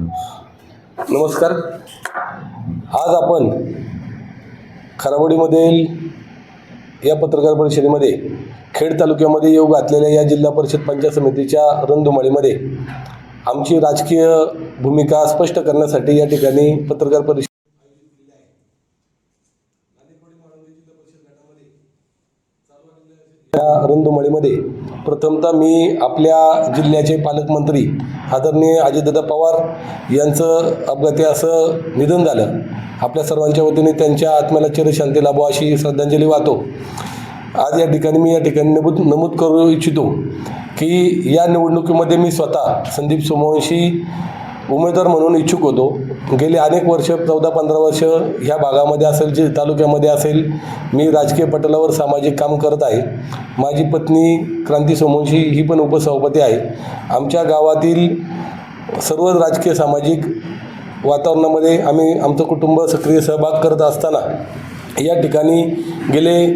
नमस्कार. आज आपण खानावडीमधील या पत्रकार परिषदेमध्ये खेड तालुक्यामध्ये येऊ घातलेल्या या जिल्हा परिषद पंचायत समितीच्या रणधुमाळीमध्ये आमची राजकीय भूमिका स्पष्ट करण्यासाठी या ठिकाणी पत्रकार परिषद या रणधुमाळीमध्ये प्रथमतः मी आपल्या जिल्ह्याचे पालकमंत्री आदरणीय अजितदादा पवार यांचं अपघाती असं निधन झालं. आपल्या सर्वांच्या वतीने त्यांच्या आत्म्याला चिरशांती लाभो अशी श्रद्धांजली वाहतो. आज या ठिकाणी मी नमूद करू इच्छितो की या निवडणुकीमध्ये मी स्वतः संदीप सोमवंशी उमेदवार म्हणून इच्छुक होतो. गेली अनेक वर्ष 14-15 वर्ष ह्या भागामध्ये असेल, जे तालुक्यामध्ये असेल, मी राजकीय पटलावर सामाजिक काम करत आहे. माझी पत्नी क्रांती सोमवंशी ही पण उपसभापती आहे. आमच्या गावातील सर्व राजकीय सामाजिक वातावरणामध्ये आमचं कुटुंब सक्रिय सहभाग करत असताना या ठिकाणी गेले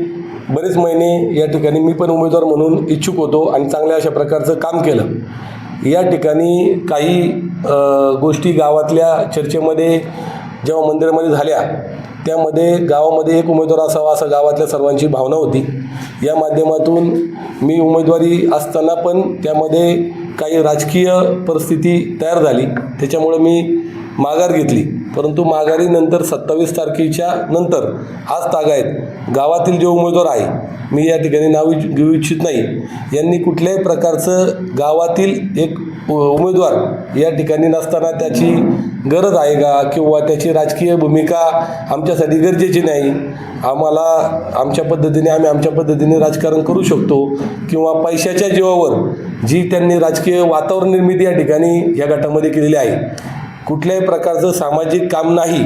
बरेच महिने या ठिकाणी मी पण उमेदवार म्हणून इच्छुक होतो आणि चांगल्या अशा प्रकारचं काम केलं. या ठिकाणी काही गोष्टी गावातल्या चर्चेमध्ये जेव्हा मंदिरामध्ये झाल्या, त्यामध्ये गावामध्ये एक उमेदवार असावा असं गावातल्या सर्वांची भावना होती. या माध्यमातून मी उमेदवारी असताना पण त्यामध्ये काही राजकीय परिस्थिती तयार झाली, त्याच्यामुळं मी माघार घेतली. परंतु माघारीनंतर 27 तारखेच्या नंतर आज तागायत गावातील जे उमेदवार आहे, मी या ठिकाणी नाव घेऊ इच्छित नाही, यांनी कुठल्याही प्रकारचं गावातील एक उमेदवार या ठिकाणी नसताना त्याची गरज आहे का किंवा त्याची राजकीय भूमिका आमच्यासाठी गरजेची नाही, आम्हाला आमच्या पद्धतीने राजकारण करू शकतो किंवा पैशाच्या जीवावर जी त्यांनी राजकीय वातावरण निर्मिती या ठिकाणी या गटामध्ये केलेली आहे, कुठल्याही प्रकारचं सामाजिक काम नाही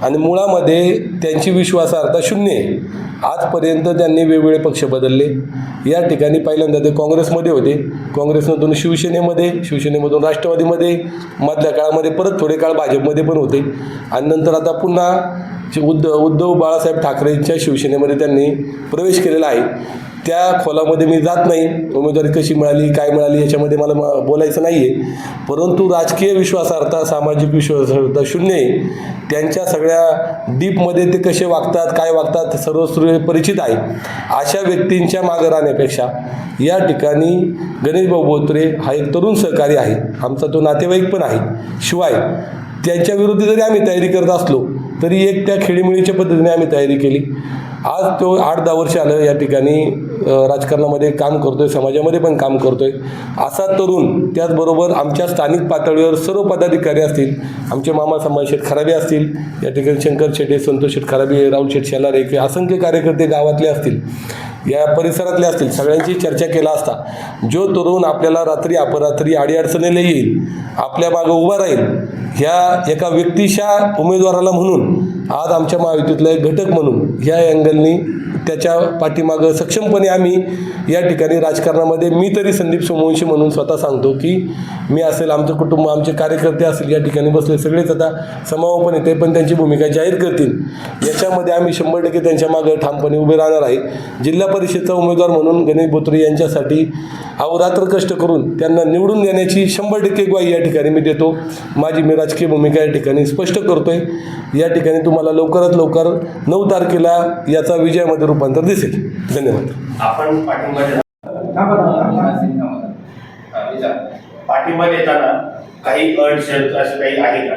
आणि मुळामध्ये त्यांची विश्वासार्हता शून्य आहे. आजपर्यंत त्यांनी वेगवेगळे पक्ष बदलले. या ठिकाणी पहिल्यांदा ते काँग्रेसमध्ये होते, काँग्रेसमधून शिवसेनेमधून राष्ट्रवादीमध्ये, मधल्या काळामध्ये परत थोडे काळ भाजपमध्ये पण होते आणि नंतर आता पुन्हा उद्धव बाळासाहेब ठाकरेंच्या शिवसेनेमध्ये त्यांनी प्रवेश केलेला आहे. त्या खोलामध्ये मी जात नाही, उमेदवारी कशी मिळाली, काय मिळाली याच्यामध्ये मला बोलायचं नाही आहे. परंतु राजकीय विश्वासार्हता, सामाजिक विश्वासार्हता शून्य आहे. त्यांच्या सगळ्या डीपमध्ये ते कसे वागतात, काय वागतात सर्व परिचित आहे. अशा व्यक्तींच्या मागे राहण्यापेक्षा या ठिकाणी गणेश भाऊ बोत्रे हा एक तरुण सहकारी आहे, आमचा तो नातेवाईक पण आहे. शिवाय त्यांच्या विरोधी जरी आम्ही तयारी करत असलो तरी एक त्या खेळीमेळीच्या पद्धतीने आम्ही तयारी केली. आज तो 8-10 वर्ष आलं या ठिकाणी राजकारणामध्ये काम करतोय, समाजामध्ये पण काम करतोय. असा तरुण, त्याचबरोबर आमच्या स्थानिक पातळीवर सर्व पदाधिकारी असतील, आमचे मामा संभाजी शेठ खराबे असतील, या ठिकाणी शंकर शेटे, संतोष शेठ खराबे, राहुल शेठ शेलारे, असंख्य कार्यकर्ते गावातले असतील, या परिसरातले असतील, सगळ्यांची चर्चा केला असता जो तरुण आपल्याला रात्री अपरात्री अडीअडचणीला येईल, आपल्या मागं उभा राहील, ह्या एका व्यक्तीच्या उमेदवाराला म्हणून आज आमच्या महायुतीतला एक घटक म्हणून ह्या अँगलनी त्याच्या पाठीमागं सक्षमपणे आम्ही या ठिकाणी राजकारणामध्ये, मी तरी संदीप सोमवंशी म्हणून स्वतः सांगतो की मी असेल, आमचं कुटुंब, आमचे कार्यकर्ते असतील, या ठिकाणी बसले सगळेच आता समावपणे ते पण त्यांची भूमिका जाहीर करतील. याच्यामध्ये आम्ही 100% त्यांच्या मागं ठामपणे उभे राहणार आहे. जिल्हा परिषदचा उमेदवार म्हणून गणेश बोत्रे यांच्यासाठी अहोरात्र कष्ट करून त्यांना निवडून देण्याची 100% ग्वाही या ठिकाणी मी देतो. मी राजकीय भूमिका या ठिकाणी स्पष्ट करतोय. या ठिकाणी तुम्हाला लवकरात लवकर 9 तारखेला याचा विजयामध्ये रूपांतर दिसेल. धन्यवाद. आपण पाठिंबा देताना काही अट शर्त असं काही आहे का?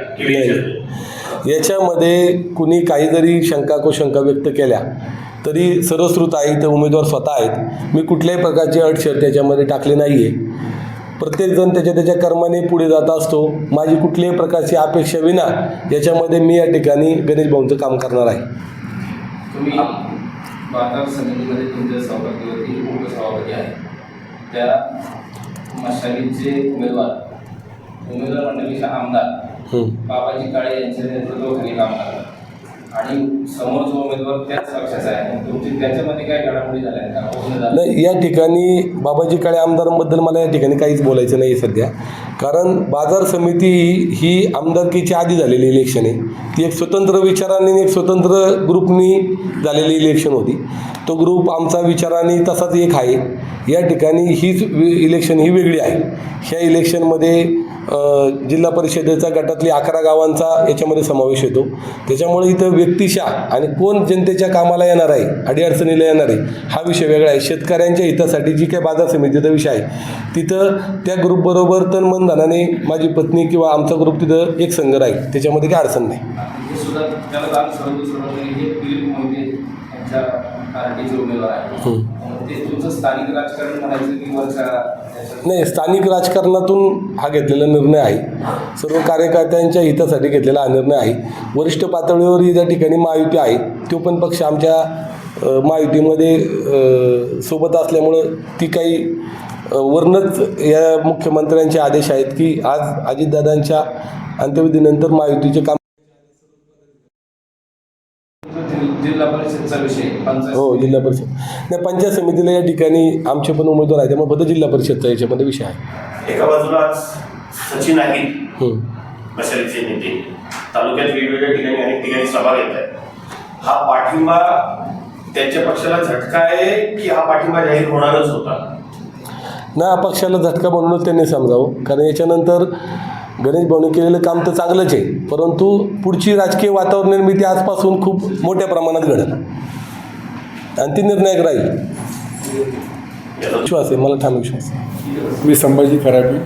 याच्यामध्ये कुणी काही जरी शंका व्यक्त केल्या तरी सर्वश्रुत आहे, ते उमेदवार स्वतः आहेत. मी कुठल्याही प्रकारची अट शर्त याच्यामध्ये टाकली नाही आहे. प्रत्येकजण त्याच्या कर्माने पुढे जात असतो. माझी कुठल्याही प्रकारची अपेक्षा विना याच्यामध्ये मी या ठिकाणी गणेश भाऊंचं काम करणार आहे. तुम्ही बाजार समितीमध्ये तुमच्या सभापतीवरती उपसभापती आहे, त्या मशालीचे उमेदवार मंडळीचे आमदार बाबाजी काळे यांच्या नेतृत्वाखाली काम करतात. आणि समोर जो उमेदवार त्याच पक्षाचा आहे, मग तुमची त्याच्यामध्ये काय घडामोडी झाल्या का? बोलणं झालं? नाही, या ठिकाणी बाबाजी काळे आमदारांबद्दल मला या ठिकाणी काहीच बोलायचं नाही सध्या. कारण बाजार समिती ही आमदारकीच्या आधी झालेली इलेक्शन आहे. ती एक स्वतंत्र विचारांनी एक स्वतंत्र ग्रुपनी झालेली इलेक्शन होती. तो ग्रुप आमचा विचारांनी तसाच एक आहे. या ठिकाणी हीच इलेक्शन ही वेगळी आहे. ह्या इलेक्शनमध्ये जिल्हा परिषदेचा गटातली 11 गावांचा याच्यामध्ये समावेश येतो. त्याच्यामुळे इथं व्यक्तिशः आणि कोण जनतेच्या कामाला येणार आहे, अडीअडचणीला येणार आहे, हा विषय वेगळा आहे. शेतकऱ्यांच्या हितासाठी जी काही बाजार समितीचा विषय आहे तिथं त्या ग्रुपबरोबर तन मन धनाने माझी पत्नी किंवा आमचा ग्रुप तिथं एक संघ राहील. त्याच्यामध्ये काही अडचण नाही. हे सुद्धा त्याला दान सर्वोच्च हे दिलीप मोहिते यांच्या पार्टीचे उमेदवार आहे. ते तुमचं स्थानिक राजकारण म्हणायचं की वरच्या नाही, स्थानिक राजकारणातून हा घेतलेला निर्णय आहे. सर्व कार्यकर्त्यांच्या हितासाठी घेतलेला हा निर्णय आहे. वरिष्ठ पातळीवर या ठिकाणी महायुती आहे. तो पण पक्ष आमच्या महायुतीमध्ये सोबत असल्यामुळं ती काही वरूनच या मुख्यमंत्र्यांचे आदेश आहेत की आज अजितदादांच्या अंत्यविधीनंतर महायुतीचे काम. जिल्हा परिषदचा विषय पंचायत हो, जिल्हा परिषद नाही, पंचायत समितीला या ठिकाणी आमचे पण उमेदवार आहेत. त्यामुळे फक्त जिल्हा परिषदचा याच्यामध्ये विषय आहे. एका बाजूला आज सचिन आहेत मशालीचे नेते, तालुक्यात वेगवेगळ्या ठिकाणी अनेक ठिकाणी सभा घेत आहेत. हा पाठिंबा त्यांच्या पक्षाला झटका आहे की हा पाठिंबा जाहीर होणारच होता? ना, पक्षाला झटका म्हणूनच त्यांनी समजावं. कारण याच्यानंतर गणेश भाऊने केलेलं काम तर चांगलंच आहे, परंतु पुढची राजकीय वातावरण निर्मिती आजपासून खूप मोठ्या प्रमाणात घडेल आणि ती निर्णायक राहील. विश्वास आहे मला, ठाम विश्वास आहे. मी संभाजी खराबी,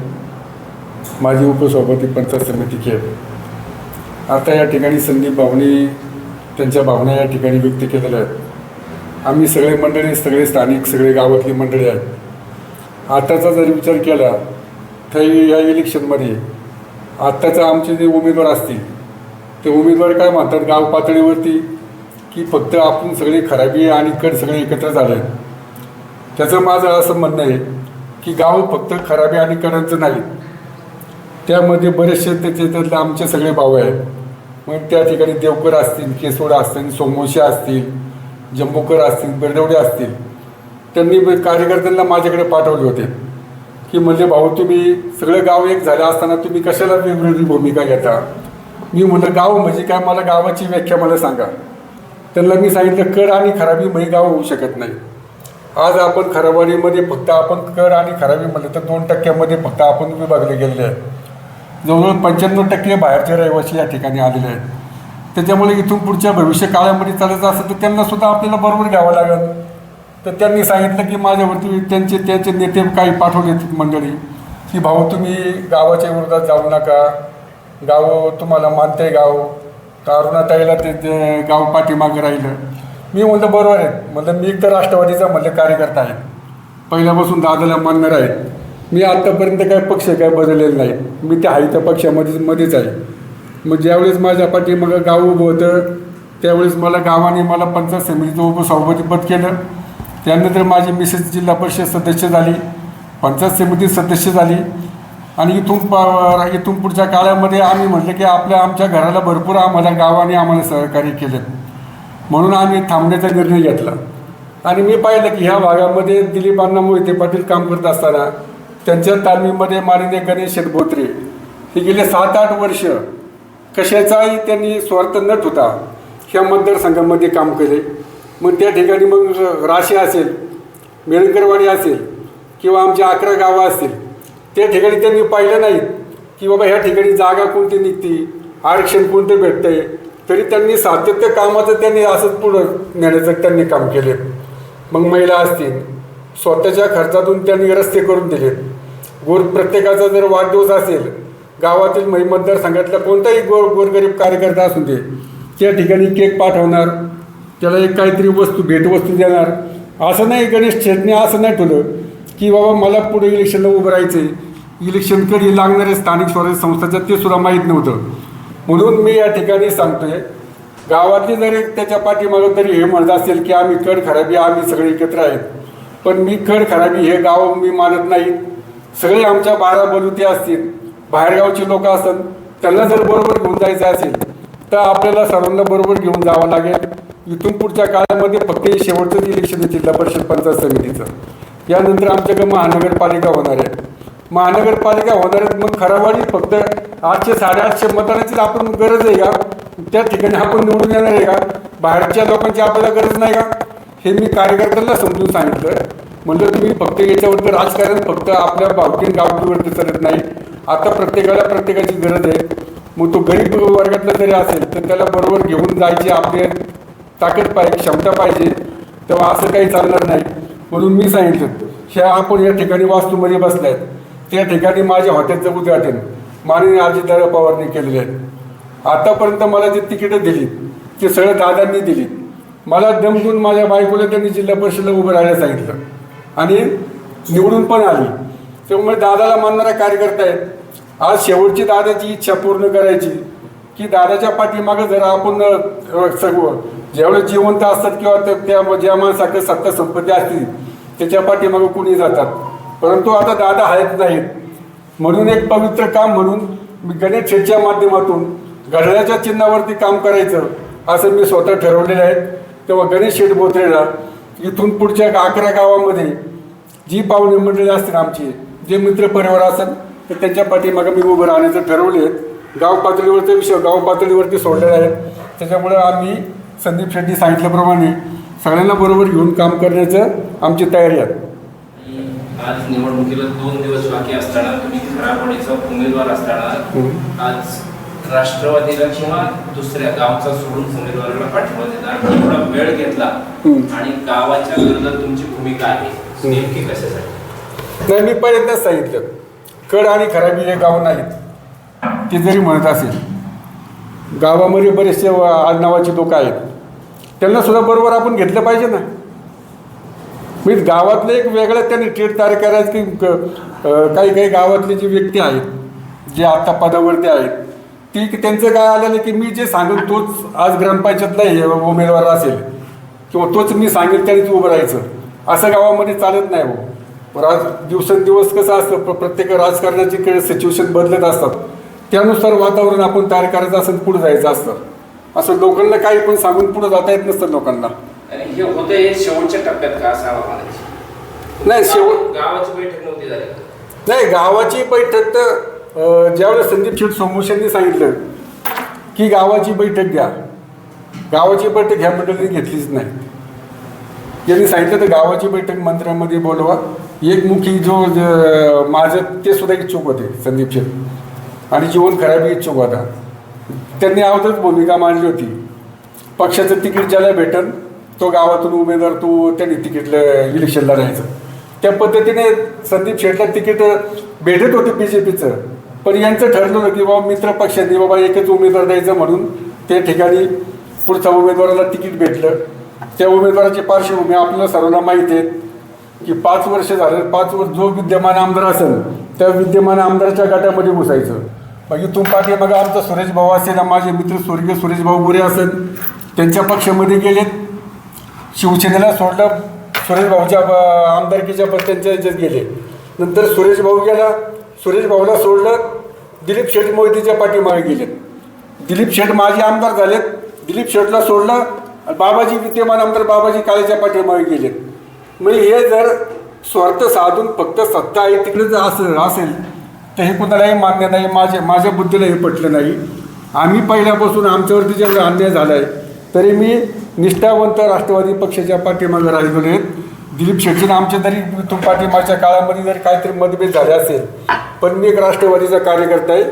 माजी उपसभापती पंचायत समिती खेळ. आता या ठिकाणी संदीप भाऊनी त्यांच्या भावना या ठिकाणी व्यक्त केलेल्या आहेत. आम्ही सगळे मंडळी, सगळे स्थानिक, सगळे गावातली मंडळी आहेत. आताचा जर विचार केला तर या इलेक्शनमध्ये आत्ताचा आमचे जे उमेदवार असतील ते उमेदवार काय म्हणतात गाव पातळीवरती की फक्त आपण सगळे खराबी आणि कड सगळे एकत्र झाले आहेत. त्याचं माझं असं म्हणणं आहे की गाव फक्त खराबी आणि कडांचं नाही, त्यामध्ये बरेचसे त्यातले आमचे सगळे भाऊ आहेत. मग त्या ठिकाणी देवकर असतील, केसोडा असतील, सोमोशी असतील, जंबूकर असतील, बेरदेवडे असतील. त्यांनी कार्यकर्त्यांना माझ्याकडे पाठवले होते की म्हणजे भाऊ तुम्ही सगळं गाव एक झालं असताना तुम्ही कशाला वेगवेगळी भूमिका घेता. मी म्हटलं गाव म्हणजे काय, मला गावाची व्याख्या मला सांगा. त्यांना मी सांगितलं कड आणि खराबी म्हणजे गाव होऊ शकत नाही. आज आपण खराबवाडीमध्ये फक्त आपण कड आणि खराबी म्हटलं तर 2% फक्त आपण विभागले गेलेले आहेत. जवळजवळ 95% बाहेरचे रहिवासी या ठिकाणी आलेले आहेत. त्याच्यामुळे इथून पुढच्या भविष्य काळामध्ये चालायचं असेल तर त्यांनासुद्धा आपल्याला बरोबर घ्यावं लागेल. तर त्यांनी सांगितलं की माझ्यावरती त्यांचे नेते काही पाठवले मंडळी की भाऊ तुम्ही गावाच्या विरोधात जाऊ नका, गाव तुम्हाला मानते गाव. तर अरुणाताईला ते गाव पाठीमागं राहिलं. मी म्हणलं बरोबर आहे. म्हणलं मी तर राष्ट्रवादीचा कार्यकर्ता आहे, पहिल्यापासून दादाला मानणार आहे. मी आत्तापर्यंत काय पक्ष काय बदललेलं नाही, मी त्या त्या पक्षामध्येच आहे. मग ज्यावेळेस माझ्या पाठीमागं गाव उभं होतं त्यावेळेस मला गावाने मला पंचायत समितीचं उपसभापतीपद केलं. त्यानंतर माझी मिसेस जिल्हा परिषद सदस्य झाली, पंचायत समिती सदस्य झाली. आणि इथून पुढच्या काळामध्ये आम्ही म्हटलं की आमच्या घराला भरपूर आम्हाला गावाने आम्हाला सहकार्य केलं, म्हणून आम्ही थांबण्याचा निर्णय घेतला. आणि मी पाहिलं की ह्या भागामध्ये दिलीपांना मोहिते पाटील काम करत असताना त्यांच्या तालमीमध्ये माननीय गणेश शेटबोत्रे हे गेले 7-8 वर्ष कशाचाही त्यांनी स्वार्थ न ठेवता ह्या मतदारसंघामध्ये काम केले. मग त्या ठिकाणी मग राशी असेल, मेळकरवाडी असेल किंवा आमची 11 गावं असतील, त्या ठिकाणी त्यांनी पाहिलं नाही की बाबा ह्या ठिकाणी जागा कोणती निघती, आरक्षण कोणतं भेटतं आहे. तरी त्यांनी सातत्य कामाचं त्यांनी असंच पुढं नेण्याचं त्यांनी काम केले. मग महिला असतील, स्वतःच्या खर्चातून त्यांनी रस्ते करून दिलेत. प्रत्येकाचा जर वाढदिवस असेल, गावातील मतदारसंघातला कोणताही गोरगरीब कार्यकर्ता असून दे, त्या ठिकाणी केक पाठवणार, त्याला एक काहीतरी भेटवस्तू देणार. असं नाही गणेश शेटने असं नाही ठेवलं की बाबा मला पुढे इलेक्शनला उभं राहायचं आहे, इलेक्शन कधी लागणारे स्थानिक स्वराज्य संस्थाचं ते सुद्धा माहीत नव्हतं. म्हणून मी या ठिकाणी सांगतोय गावातली जरी त्याच्या पाठीमागं तरी हे म्हणत असेल की आम्ही कड खराबी आम्ही सगळे एकत्र आहेत, पण मी कड खराबी हे गाव मी मानत नाही. सगळे आमच्या 12 बलुते असतील, बाहेरगावचे लोक असतात, त्यांना जर बरोबर घेऊन जायचं असेल तर आपल्याला सर्वांना बरोबर घेऊन जावं लागेल. इथून पुढच्या काळामध्ये फक्त हे शेवटचंच इलेक्शन आहे जिल्हा परिषद पंचायत समितीचं. यानंतर आमच्याकडे महानगरपालिका होणार आहे. महानगरपालिका होणार आहेत, मग खरावाडी फक्त 800-850 मतांचीच आपण गरज आहे का? त्या ठिकाणी आपण निवडून येणार आहे का? बाहेरच्या लोकांची आपल्याला गरज नाही का? हे मी कार्यकर्त्यांना समजून सांगितलं. म्हणलं तुम्ही फक्त याच्यावरती राजकारण फक्त आपल्या बावकीन गावकीवरती चालत नाही. आता प्रत्येकाला प्रत्येकाची गरज आहे. मग तो गरीब वर्गातला जरी असेल तर त्याला बरोबर घेऊन जायची आपली ताकद पाहिजे, क्षमता पाहिजे. तेव्हा असं काही चालणार नाही. म्हणून मी सांगितलं ह्या आपण या ठिकाणी वास्तूमध्ये बसल्या आहेत, त्या ठिकाणी माझ्या हॉटेलचं उद्घाटन माननीय अजितदादा पवारने केलेले आहे. आतापर्यंत मला जे तिकीटं दिली ते सगळं दादांनी दिली. मला दम देऊन माझ्या बायकोला त्यांनी जिल्हा परिषदेला उभं राहायला सांगितलं आणि निवडून पण आली. त्यामुळे दादाला मानणारा कार्यकर्ता आहेत. आज शेवटची दादाची इच्छा पूर्ण करायची की दादाच्या पाठीमागं जर आपण सर्व जेवढे जिवंत असतात किंवा त्या ज्या माणसाकडे सत्ता संपत्ती असतील त्याच्या पाठीमागं कुणी जातात, परंतु आता दादा आहेत नाहीत. म्हणून एक पवित्र काम म्हणून मी गणेश शेठच्या माध्यमातून घड्याळाच्या चिन्हावरती काम करायचं असं मी स्वतः ठरवलेलं आहे. तेव्हा गणेश शेठ बोत्रेला इथून पुढच्या 11 गावामध्ये जी पाहुणे मंडळी असतील आमची, जे मित्र परिवार असेल तर त्यांच्या पाठीमागं मी उभं राहण्याचं ठरवले आहेत. गाव पातळीवरचा विषय गाव पातळीवरती सोडलेला आहे. त्याच्यामुळे आम्ही संदीप शेट्टी सांगितल्याप्रमाणे सगळ्यांना बरोबर घेऊन काम करण्याचं आमची तयारी आहे. आज निवडणुकीला 2 दिवस बाकी असताना तुम्ही खराबवाडीचा उमेदवार असताना आज राष्ट्रवादीला किंवा दुसऱ्या गावचा सोडून उमेदवाराला पाठिंबा देता एवढा वेळ घेतला आणि गावाच्या विरोधात तुमची भूमिका आहे नेमकी कशासाठी? नाही, मी पहिल्यांदाच सांगितलं कड आणि खराबी हे गाव नाहीत. ते जरी म्हणत असेल गावामध्ये बरेचसे आडनावाची लोक आहेत, त्यांना सुद्धा बरोबर आपण घेतलं पाहिजे ना. मी गावातलं एक वेगळं त्यांनी ट्रेड तयार करायचं की काही काही गावातले जे व्यक्ती आहेत जे आत्ता पदावरती आहेत ती त्यांचं काय आलेलं की मी जे सांगेन तोच आज ग्रामपंचायतला हे उमेदवार असेल किंवा तोच मी सांगेल त्यानेच उभं राहायचं, असं गावामध्ये चालत नाही. हो, दिवसेंदिवस कसं असतं प्रत्येक राजकारणाची सिच्युएशन बदलत असतात, त्यानुसार वातावरण आपण तयार करायचं असं पुढे जायचं असतं. असं लोकांना काही पण सांगून पुढे जाता येत नसतं लोकांना. आणि हे होतं हे शेवटच्या टप्प्यात का असावं म्हणायचं? नाही, गावाची बैठक नव्हती झाली. नाही, गावाची बैठक तर ज्यावेळेस संदीप शेठ सोमवंशांनी सांगितलं की गावाची बैठक घ्या, गावाची बैठक ह्या मंडळीने घेतलीच नाही. यांनी सांगितलं तर गावाची बैठक मंत्र्यांमध्ये बोलवा. एक मुखी जो माझं ते सुद्धा इच्छुक होते संदीप शेठ आणि जीवन खराबी इच्छुक होता. त्यांनी अगोदरच भूमिका मांडली होती पक्षाचं तिकीट ज्याला भेटन तो गावातून उमेदवार त्यांनी तिकीटला इलेक्शनला राहायचं. त्या पद्धतीने संदीप शेठला तिकीट भेटत होते BJPचं, पण यांचं ठरलं होतं की बाबा मित्र पक्षांनी बाबा एकच उमेदवार द्यायचं म्हणून त्या ठिकाणी पुढच्या उमेदवाराला तिकीट भेटलं. त्या उमेदवाराची पार्श्वभूमी आपल्याला सर्वांना माहिती आहे की 5 वर्ष झाले. 5 वर्ष जो विद्यमान आमदार असेल त्या विद्यमान आमदाराच्या गटामध्ये घुसायचं. मग इथून पाठी मग आमचा सुरेश भाऊ असेल, माझे मित्र स्वर्गीय सुरेश भाऊ गोरे असेल त्यांच्या पक्षामध्ये गेलेत, शिवसेनेला सोडलं, सुरेश भाऊच्या आमदारकीच्या त्यांच्या याच्यात गेले. नंतर सुरेश भाऊ गेला, सुरेश भाऊला सोडलं, दिलीप शेठ मोहितीच्या पाठीमागे गेलेत. दिलीप शेठ माजी आमदार झालेत, दिलीप शेठला सोडलं, बाबाजी विद्यमान आमदार बाबाजी काळेच्या पाठीमागे गेलेत. मग हे जर स्वार्थ साधून फक्त सत्ता आहे तिकडे जर असेल तर हे कुणालाही मान्य नाही. माझ्या बुद्धीला हे पटलं नाही. आम्ही पहिल्यापासून आमच्यावरती जेवढा अन्याय झाला आहे तरी मी निष्ठावंत राष्ट्रवादी पक्षाच्या पाठीमागे राहिलेले आहेत. दिलीप शेट्टीनं आमच्या तरी इथून पाठीमागच्या काळामध्ये जर काहीतरी मतभेद झाले असेल, पण मी एक राष्ट्रवादीचा कार्यकर्ता आहे.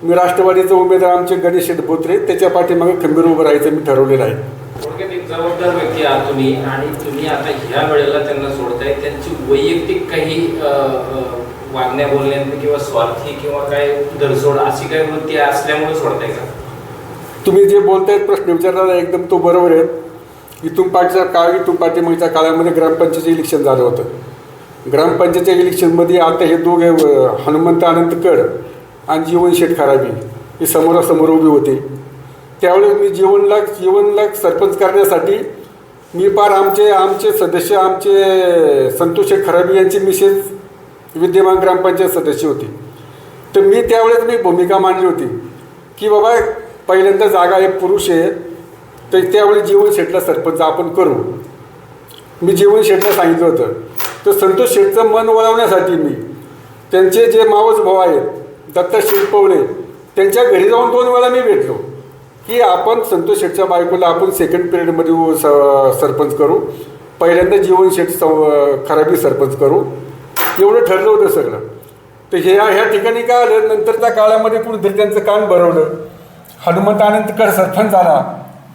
मी राष्ट्रवादीचा उमेदवार आमचे गणेश शेठ बोत्रे त्याच्या पाठीमागे खंबीर उभं राहायचं मी ठरवलेलं आहे. थोडक्यात एक जबाबदार व्यक्ती आहात तुम्ही आणि तुम्ही आता ह्या वेळेला त्यांना सोडताय. त्यांची वैयक्तिक काही वागण्या बोलण्यात किंवा स्वार्थी किंवा काय धरसोड अशी काही वृत्ती असल्यामुळे सोडताय का? तुम्ही जे बोलतायत प्रश्न विचारला एकदम तो बरोबर आहे. इथून पाठीमागच्या काळामध्ये ग्रामपंचायतीचं इलेक्शन झालं होतं. ग्रामपंचायतीच्या इलेक्शनमध्ये आता हे दोघे हनुमंत अनंत कड आणि जीवन शेठ खराबी हे समोरासमोर उभे होते. त्यावेळेस मी जीवनला सरपंच करण्यासाठी मी पार आमचे सदस्य आमचे संतोष शेठ खराबी यांची मिसेस विद्यमान ग्रामपंचायत सदस्य होती. तर मी त्यावेळेस भूमिका मांडली होती की बाबा पहिल्यांदा जागा एक पुरुष आहे, तर त्यावेळी जीवन शेठला सरपंच आपण करू. मी जीवन शेठला सांगितलं होतं. तर संतोष शेठचं मन वळवण्यासाठी मी त्यांचे जे मावस भाऊ आहेत दत्ता शेठ पवळे त्यांच्या घरी जाऊन 2 वेळा मी भेटलो की आपण संतोष शेठच्या बायकोला आपण सेकंड पिरियडमध्ये सरपंच करू, पहिल्यांदा जीवन शेठ खराबी सरपंच करू, एवढं ठरलं होतं सगळं. तर ह्या ठिकाणी काय आलं, नंतरच्या काळामध्ये कुणीतरी त्यांचं कान भरवलं, हनुमंत आनंदकर सरपंच झाला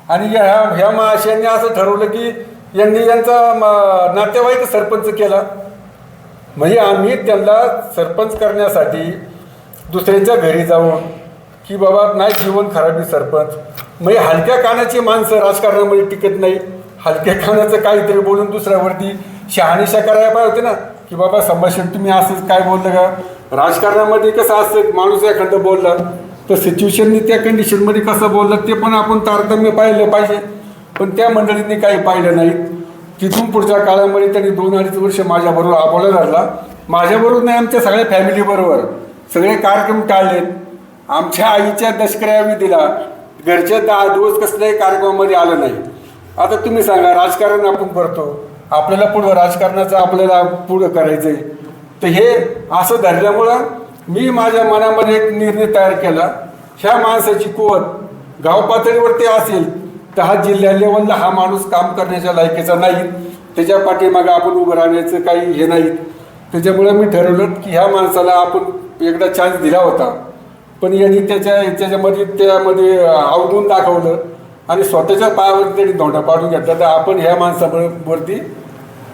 आणि ह्या महाशयांनी असं ठरवलं की यांनी यांचा नातेवाईक सरपंच केला. म्हणजे आम्ही त्यांना सरपंच करण्यासाठी दुसऱ्यांच्या घरी जाऊन की बाबा नाही जीवन खराबी सरपंच, म्हणजे हलक्या कानाची माणसं राजकारणामध्ये टिकत नाही. हलक्या कानाचं काहीतरी बोलून दुसऱ्यावरती शहानिशा करायला पाहिजे होते ना की बाबा संभाषण तुम्ही असंच काय बोललं का. राजकारणामध्ये कसं असतं, माणूस एखादं बोलला तर सिच्युएशननी त्या कंडिशनमध्ये कसं बोललं ते पण आपण तारतम्य पाहिलं पाहिजे. पण त्या मंडळींनी काही पाहिलं नाही. तिथून पुढच्या काळामध्ये त्यांनी 2-2.5 वर्ष माझ्याबरोबर आपोला धरला. माझ्याबरोबर नाही, आमच्या सगळ्या फॅमिलीबरोबर सगळे कार्यक्रम टाळलेत. आमच्या आईच्या दशकऱ्यावी दिला, घरच्या 10 दिवस कसल्याही कार्यक्रमामध्ये आलं नाही. आता तुम्ही सांगा, राजकारण आपण करतो, आपल्याला पुढं राजकारणाचं आपल्याला पुढं करायचं आहे. तर हे असं धरल्यामुळं मी माझ्या मनामध्ये एक निर्णय तयार केला, ह्या माणसाची कुवत गाव पातळीवरती असेल तर हा जिल्ह्या लेवलला हा माणूस काम करण्याच्या लायकीचा नाही, त्याच्या पाठीमागं आपण उभं राहण्याचं काही हे नाही. त्याच्यामुळे मी ठरवलं की ह्या माणसाला आपण एकदा चान्स दिला होता, पण यांनी त्यामध्ये अवगुण दाखवलं आणि स्वतःच्या पायावर त्यांनी धोंडा पाडून घेतला. तर आपण ह्या माणसावरती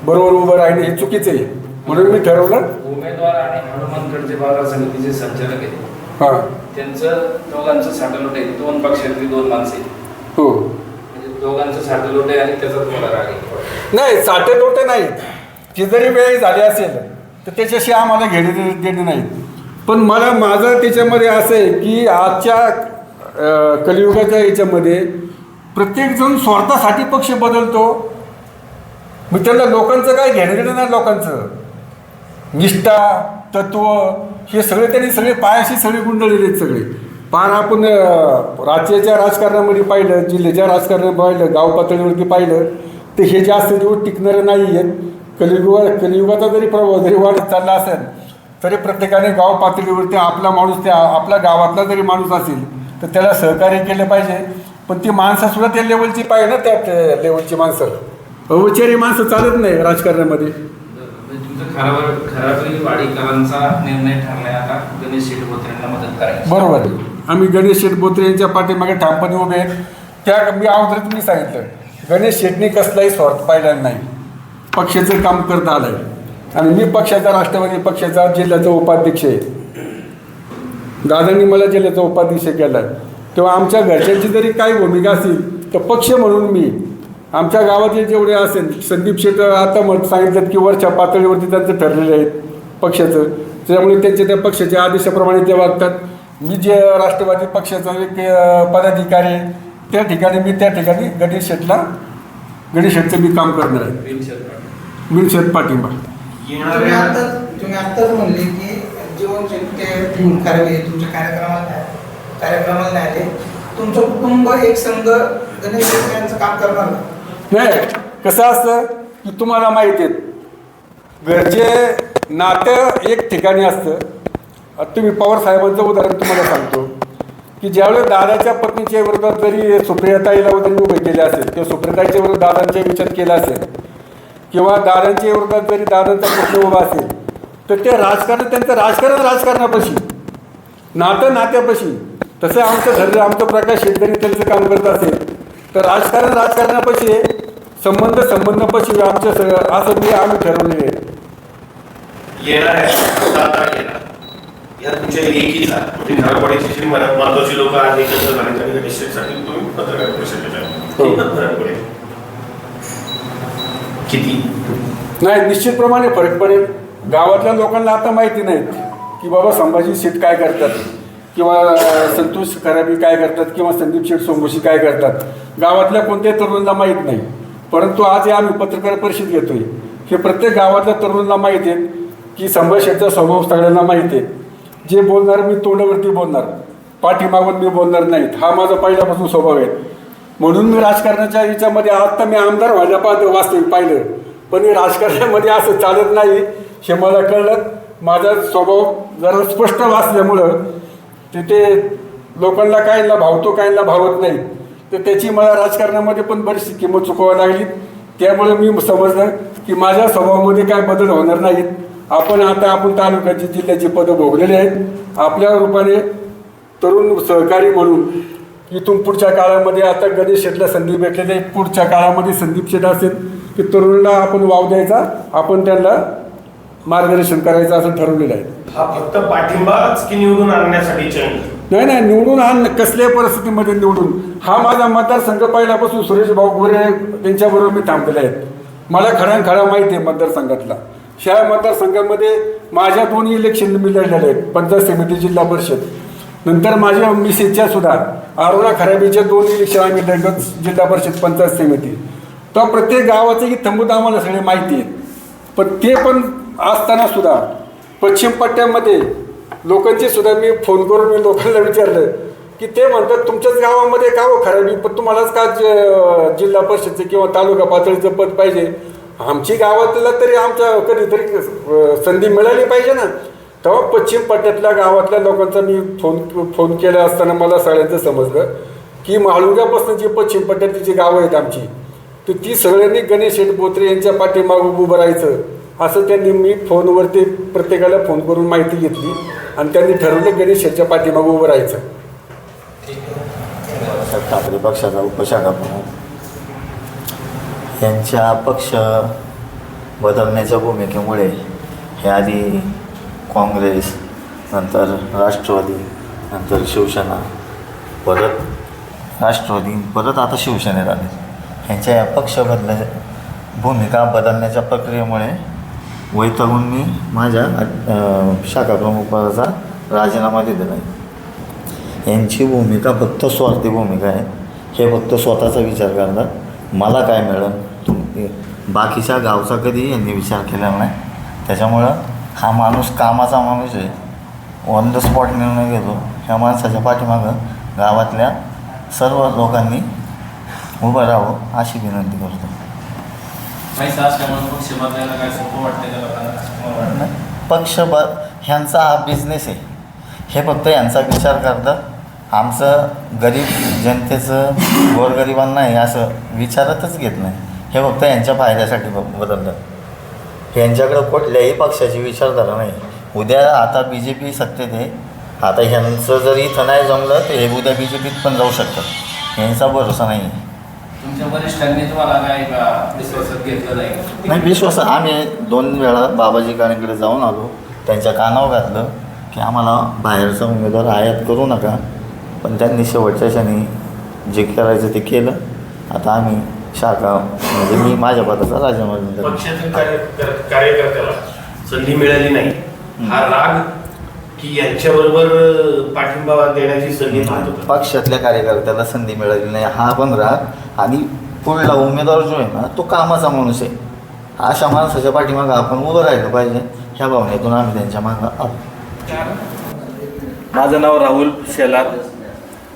बरोबर उभं राहणं हे चुकीचं आहे. म्हणून मी ठरवलं. उमेदवार आणि हनुमानगडचे बाजार समितीचे संचालक आहेत, हां, त्यांचं दोघांचं साठलोट आहे. 2 पक्षातली 2 माणसे, हो, म्हणजे दोघांचं साठलोट आहे आणि त्याचा तुम्हाला राग आहे. नाही साठे तोटे नाहीत. ती जरी वेळ झाली असेल तर त्याच्याशी आम्हाला घेणे नाही. पण माझं त्याच्यामध्ये असं आहे की आजच्या कलियुगाच्या याच्यामध्ये प्रत्येकजण स्वार्थासाठी पक्ष बदलतो. मग त्याला लोकांचं काय घेणं नाही. लोकांचं निष्ठा तत्व हे सगळे त्यांनी सगळे पायाशी सगळे गुंडलेले आहेत सगळे. पार आपण राज्याच्या राजकारणामध्ये पाहिलं, जिल्ह्याच्या राजकारणात पाहिलं, गाव पातळीवरती पाहिलं तर हे जास्त दिवस टिकणारं नाही आहेत. कलियुगाचा जरी प्रभाव जरी वाढत चालला असेल तरी प्रत्येकाने गाव पातळीवरती आपला माणूस, त्या आपल्या गावातला जरी माणूस असेल तर त्याला सहकार्य केलं पाहिजे. पण ती माणसंसुद्धा त्या लेवलची पाहिजे ना, त्या लेवलची माणसं. अवचारी माणसं चालत नाही राजकारणामध्ये. खराबरी वाडीकरांचा निर्णय ठरलाय आता गणेश शेठ बोत्रेंना मदत करायची. बरोबर आहे. आम्ही गणेश शेठ बोत्रे यांच्या पाठीमागे ठामपणे उभे आहेत. त्या मी अगोदर तुम्ही सांगितलं, गणेश शेठनी कसलाही स्वार्थ पाहिलेला नाही, पक्षाचं काम करता आलं आहे. आणि मी पक्षाचा, राष्ट्रवादी पक्षाचा जिल्ह्याचा उपाध्यक्ष आहे. दादांनी मला जिल्ह्याचा उपाध्यक्ष केला आहे. तेव्हा आमच्या घरच्यांची जरी काही भूमिका असेल तर पक्ष म्हणून मी आमच्या गावातील जेवढे असेल, संदीप शेठ आता सांगितलं की वरच्या पातळीवरती त्यांचं ठरलेलं आहे पक्षाचं, त्याच्यामुळे त्यांच्या त्या पक्षाच्या आदेशाप्रमाणे ते वागतात. मी जे राष्ट्रवादी पक्षाचा एक पदाधिकारी आहे त्या ठिकाणी गणेश शेठचं मी काम करणार आहे. बिनशर्त पाठिंबा. तुम्ही आत्ताच म्हणले की जीवन खराबी तुमच्या कार्यक्रमाला नाही आले, तुमचं कुटुंब एक संघ गणेश शेठ यांचं काम करणार नाही. कसं असतं की तुम्हाला माहिती आहे, घरचे नातं एक ठिकाणी असतं. तुम्ही पवार साहेबांचं उदाहरण तुम्हाला सांगतो की ज्यावेळेस दादाच्या पत्नीच्या विरोधात जरी सुप्रियाताईला जरी उभे केले असेल किंवा सुप्रियाताईच्या विरोधात दादांचा विचार केला असेल किंवा दादांच्या विरोधात जरी दादांचा प्रश्न उभा असेल तर ते राजकारण, त्यांचं राजकारणापाशी, नात्यापाशी. तसं आमचं धैर्य, आमचं प्रकाश शेतकरी त्यांचं काम करत असेल तर राजकारणापाशी आहे, संबंधापाशी आमच्या सगळं असं आम्ही ठरवलेले आहे. या तुमच्या लेखीचा म्हणजे घरापडीची जी महत्वाची लोक आहेत एकत्र झाल्याच्या निश्चितसाठी तुम्ही पत्रकार परिषदेच्या किती नाही, निश्चितप्रमाणे फरक पडेल. गावातल्या लोकांना आता माहिती नाहीत की बाबा संभाजी शेठ काय करतात किंवा संतोष खराबी काय करतात किंवा संदीप शेठ सोंगोशी काय करतात. गावातल्या कोणत्याही तरुणांना माहीत नाही. परंतु आज आम्ही पत्रकार परिषद घेतोय हे प्रत्येक गावातल्या तरुणांना माहिती आहे की संभाजी शेठचा स्वभाव सगळ्यांना माहिती आहे. जे बोलणार मी तोंडावरती बोलणार, पाठीमागून मी बोलणार नाहीत, हा माझा पहिल्यापासून स्वभाव आहे. म्हणून मी राजकारणाच्या याच्यामध्ये आत्ता मी आमदार व्हायला वास्तविक पाहिलं, पण मी राजकारणामध्ये असं चालत नाही हे मला कळलं. माझा स्वभाव जरा स्पष्ट वाचल्यामुळं तिथे लोकांना काहींना भावतो काहींना भावत नाही, तर त्याची मला राजकारणामध्ये पण बरीचशी किंमत चुकवावी लागली. त्यामुळे मी समजलं की माझ्या स्वभावामध्ये काय बदल होणार नाहीत. आपण तालुक्याची जिल्ह्याची पदं भोगलेली आहेत. आपल्या रूपाने तरुण सहकारी म्हणून इथून पुढच्या काळामध्ये आता गणेश शेठला संधी भेटलेली आहे. पुढच्या काळामध्ये संदीप शेठ असेल की तरुणाला आपण वाव द्यायचा, आपण त्यांना मार्गदर्शन करायचं असं ठरवलेलं आहे. हा फक्त पाठिंबाच की निवडून आणण्यासाठी चयन? नाही, निवडून हा कसल्याही परिस्थितीमध्ये निवडून. हा माझा मतदारसंघ पहिल्यापासून सुरेश भाऊ गोरे त्यांच्याबरोबर मी थांबलेले आहेत. मला खरा माहिती आहे मतदारसंघातला. ह्या मतदारसंघामध्ये माझ्या दोन्ही इलेक्शन मी लढलेले आहेत, पंचायत समिती, जिल्हा परिषद. नंतर माझ्या मिसेसच्या सुद्धा अरुणा खराबीच्या 2 इलेक्शन आम्ही लढलो, जिल्हा परिषद, पंचायत समिती. तर प्रत्येक गावाचं की थंबूत आम्हाला सगळे माहिती आहे. पण ते पण असताना सुद्धा पश्चिम पट्ट्यामध्ये लोकांचे सुद्धा मी फोन करून मी लोकांना विचारलं की ते म्हणतात तुमच्याच गावामध्ये का हो खराबी, पण तुम्हालाच का जिल्हा परिषदचं किंवा तालुका पातळीचं पद पाहिजे, आमची गावातला तरी आमच्या कधीतरी संधी मिळाली पाहिजे ना. तेव्हा पश्चिम पट्ट्यातल्या गावातल्या लोकांचा मी फोन केला असताना मला सगळ्यांचं समजलं की माळुंग्यापासून जी पश्चिम पट्ट्यातली जी गावं आहेत आमची, तर ती सगळ्यांनी गणेश शेठ बोत्रे यांच्या पाठीमागं उभं राहायचं असं त्यांनी मी फोनवरती प्रत्येकाला फोन करून माहिती घेतली आणि त्यांनी ठरवलं गणेश शेठच्या पाठीमागं उभं राहायचं. ठाकरे पक्षाचा उपशाखा प्रमुख यांच्या पक्ष बदलण्याच्या भूमिकेमुळे हे आधी काँग्रेस, नंतर राष्ट्रवादी, नंतर शिवसेना, परत राष्ट्रवादी, परत आता शिवसेनेत आले. ह्यांच्या या भूमिका बदलण्याच्या प्रक्रियेमुळे वैतागून मी माझ्या शाखा प्रमुखाचा राजीनामा दिलेला आहे. यांची भूमिका फक्त स्वार्थी भूमिका आहे. हे फक्त स्वतःचा विचार करतात, मला काय मिळेल, बाकीच्या गावचा कधी यांनी विचार केलेला नाही. त्याच्यामुळं हा माणूस कामाचा माणूस आहे, ऑन द स्पॉट निर्णय घेतो. ह्या माणसाच्या पाठीमागं गावातल्या सर्व लोकांनी उभं राहावं अशी विनंती करतो. पक्ष ह्यांचा हा बिझनेस आहे, हे फक्त यांचा विचार करतात. आमचं गरीब जनतेचं, गोरगरिबांना आहे असं विचारातच घेत नाही. हे फक्त यांच्या फायद्यासाठी बदलतात. यांच्याकडं कुठल्याही पक्षाची विचारधारा नाही. उद्या आता BJP सत्तेत आहे, आता ह्यांचं जर इथं नाही जमलं तर हे उद्या BJPत पण जाऊ शकतात. यांचा भरोसा नाही आहे. तुमच्या वरिष्ठांनी तुम्हाला काय विश्वासात घेतलं नाही? नाही, विश्वास आम्ही 2 वेळा बाबाजी काळेंकडे जाऊन आलो, त्यांच्या कानावर घातलं की आम्हाला बाहेरचा उमेदवार आयात करू नका, पण त्यांनी शेवटच्या क्षणी जे करायचं ते केलं. आता आम्ही शाखा म्हणजे मी माझ्या पदाचा राजीनामा दिला. पक्षातील कार्यकर्त्याला संधी मिळाली नाही हा राग की यांच्याबरोबर पाठिंबा देण्याची संधी पाहत होता? पक्षातल्या कार्यकर्त्याला संधी मिळाली नाही हा पण राग, आणि पुढला उमेदवार जो आहे ना तो कामाचा माणूस आहे. अशा माणसाच्या पाठीमागं आपण उभं राहिलं पाहिजे, ह्या भावनेतून आम्ही त्यांच्या मागं आहोत. माझं नाव राहुल शेलार,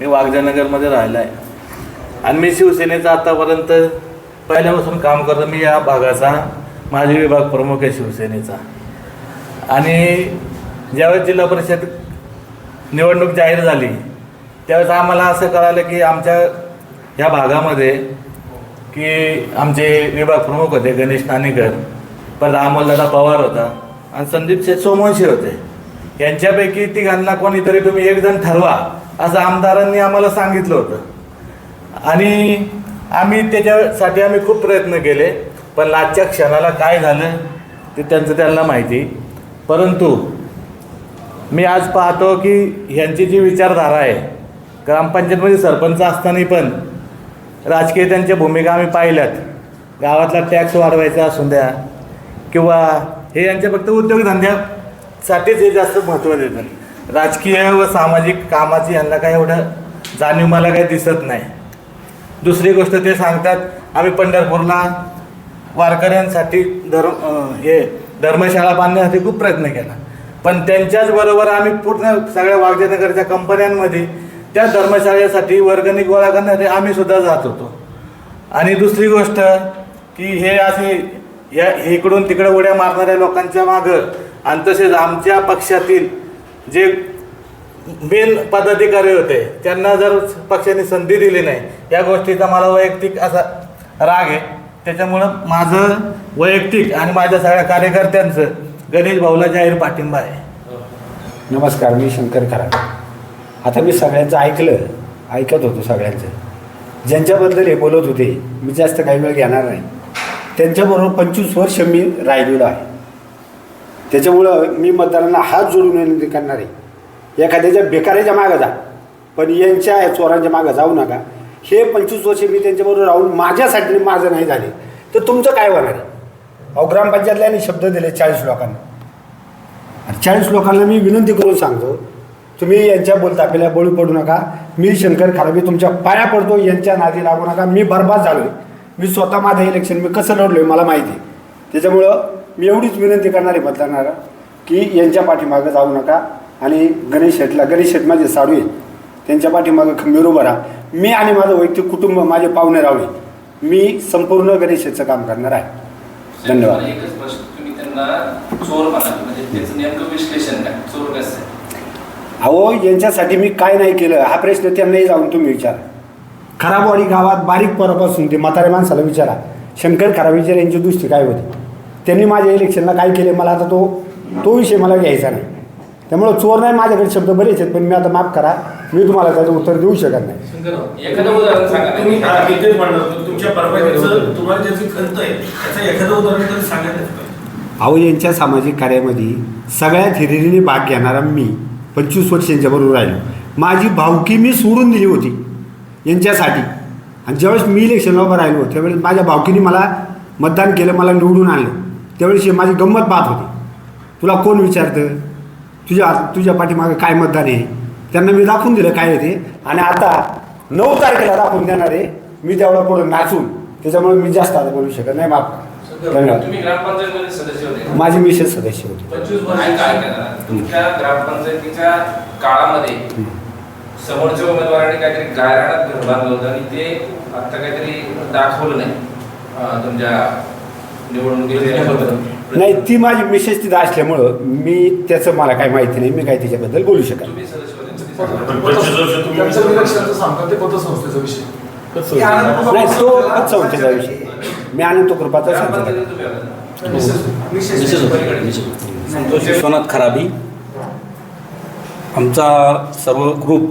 मी वागजानगरमध्ये राहिला आहे आणि मी शिवसेनेचं आतापर्यंत पहिल्यापासून काम करतो. मी या भागाचा माजी विभाग प्रमुख आहे शिवसेनेचा. आणि ज्यावेळेस जिल्हा परिषद निवडणूक जाहीर झाली त्यावेळेस आम्हाला असं कळालं की आमच्या ह्या भागामध्ये की आमचे विभाग प्रमुख होते गणेश नाणेकर, परत अमोलदादा पवार होता आणि संदीप शेठ सोमवंशी होते. यांच्यापैकी तिघांना कोणीतरी तुम्ही एक जण ठरवा असं आमदारांनी आम्हाला सांगितलं होतं. आणि आम्ही त्याच्यासाठी आम्ही खूप प्रयत्न केले, पण आजच्या क्षणाला काय झालं ते त्यांना माहिती. परंतु मी आज पाहतो की ह्यांची जी विचारधारा आहे, ग्रामपंचायतमध्ये सरपंच असताना पण राजकीय त्यांच्या भूमिका आम्ही पाहिल्यात. गावातला टॅक्स वाढवायचा असून द्या किंवा हे यांच्या फक्त उद्योगधंद्यासाठीच हे जास्त महत्त्व देतात. राजकीय व सामाजिक कामाची यांना काय एवढं जाणीव मला काही दिसत नाही. दुसरी गोष्ट ते सांगतात आम्ही पंढरपूरला वारकऱ्यांसाठी धर्मशाळा बांधण्यासाठी खूप प्रयत्न केला. पण त्यांच्याच बरोबर आम्ही पूर्ण सगळ्या वाघजानगरच्या कंपन्यांमध्ये त्या धर्मशाळेसाठी वर्गणी गोळा करण्यासाठी आम्ही सुद्धा जात होतो. आणि दुसरी गोष्ट की हे असे इकडून तिकडे उड्या मारणाऱ्या लोकांच्या मागं आणि तसेच आमच्या पक्षातील जे मेन पदाधिकारी होते त्यांना जर पक्षाने संधी दिली नाही या गोष्टीचा मला वैयक्तिक असा राग आहे. त्याच्यामुळं माझं वैयक्तिक आणि माझ्या सगळ्या कार्यकर्त्यांचं गणेश भाऊला जाहीर पाठिंबा आहे. नमस्कार, मी शंकर खरात. आता मी सगळ्यांचं ऐकत होतो सगळ्यांचं. ज्यांच्याबद्दल हे बोलत होते मी जास्त काही वेळ घेणार नाही. त्यांच्याबरोबर 25 वर्ष मी राहिलेलो आहे. त्याच्यामुळं मी मतदारांना हात जोडून विनंती करणार आहे, एखाद्याच्या बेकाराच्या मागं जा, पण यांच्या चोरांच्या मागं जाऊ नका. हे 25 वर्ष मी त्यांच्याबरोबर राहून माझ्यासाठी माझं नाही झाले तर तुमचं काय होणार आहे? अहो, ग्रामपंचायतल्याने शब्द दिले 40 लोकांना. 40 लोकांना मी विनंती करून सांगतो, तुम्ही यांच्या बोलतापेला बळी पडू नका. मी शंकर खराबी तुमच्या पाया पडतो, यांच्या नादी लागू नका. मी बरबाद झालो आहे. मी स्वतः माझं इलेक्शन मी कसं लढलो आहे मला माहिती आहे. त्याच्यामुळं मी एवढीच विनंती करणार आहे मतदारांना की यांच्या पाठीमागं जाऊ नका आणि गणेश शेठ माझे साडू आहेत, त्यांच्या पाठीमागं खंबीर उभं राहा. मी आणि माझं वैयक्तिक कुटुंब, माझे पाहुणे रावळे, मी संपूर्ण गणेश शेठचं काम करणार आहे. धन्यवाद. एकच प्रश्न, तुम्ही त्यांना चोर म्हणाले म्हणजे त्याचं नेमकं विश्लेषण काय, चोर कसं आहे? अहो, यांच्यासाठी मी काय नाही केलं हा प्रश्न त्यांनाही जाऊन तुम्ही विचारा. खराबवाडी गावात बारीक पोरापासून ते म्हाताऱ्या माणसाला विचारा, शंकर खराबीचर यांची दृष्टी काय होती, त्यांनी माझ्या इलेक्शनला काय केले. मला आता तो विषय मला घ्यायचा नाही. त्यामुळं चोर नाही, माझ्याकडे शब्द बरेच आहेत, पण मी आता माफ करा, मी तुम्हाला त्याचं उत्तर देऊ शकत नाही. एखादं उदाहरण सांगा. तुम्ही तेच म्हणणार होतो, तुमच्या परवानगीचं तुम्हाला ज्याची खंत आहे त्याचं एखादं उदाहरण तरी सांगायचं. अहो, यांच्या सामाजिक कार्यामध्ये सगळ्यात हिरिरीने भाग घेणारा मी 25 वर्ष यांच्याबरोबर राहिलो. माझी भावकी मी सोडून दिली होती यांच्यासाठी. आणि ज्यावेळेस मी इलेक्शनला उभं राहिलो त्यावेळेस माझ्या भावकीने मला मतदान केलं, मला निवडून आणलं. त्यावेळेस माझी गंमत पाहत होती, तुला कोण विचारतं, तुझ्या पाठीमागं काय मतदान आहे. त्यांना मी दाखवून दिलं काय आहे ते. आणि आता 9 तारखेला दाखवून देणार आहे मी तेवढं पुढं नाचून. त्याच्यामुळे मी जास्त आता बोलू शकत नाही. माफ करा. धन्यवाद. तुम्ही ग्रामपंचायतीमध्ये सदस्य होते, माझी मिसेस सदस्य होती. 25 वर्ष काय केलं? तुमच्या ग्रामपंचायतीच्या काळामध्ये समोरच्या उमेदवारांनी काहीतरी गायरानात घर बांधलं होतं आणि ते आता काहीतरी दाखवलं नाही तुमच्या निवडणुकीत. नाही, ती माझी मिसेस तिथं असल्यामुळं मी त्याचं मला काही माहिती नाही, मी काही त्याच्याबद्दल बोलू शकत नाही. तुम्ही सदस्य होते. त्यांचं निरीक्षणाचं सांगतात ते पतसंस्थेचा विषय. नाही, तो पतसंस्थेचा विषय. मी आनंद कृपाचा संचालक. संतोष विश्वनाथ खराबी, आमचा सर्व ग्रुप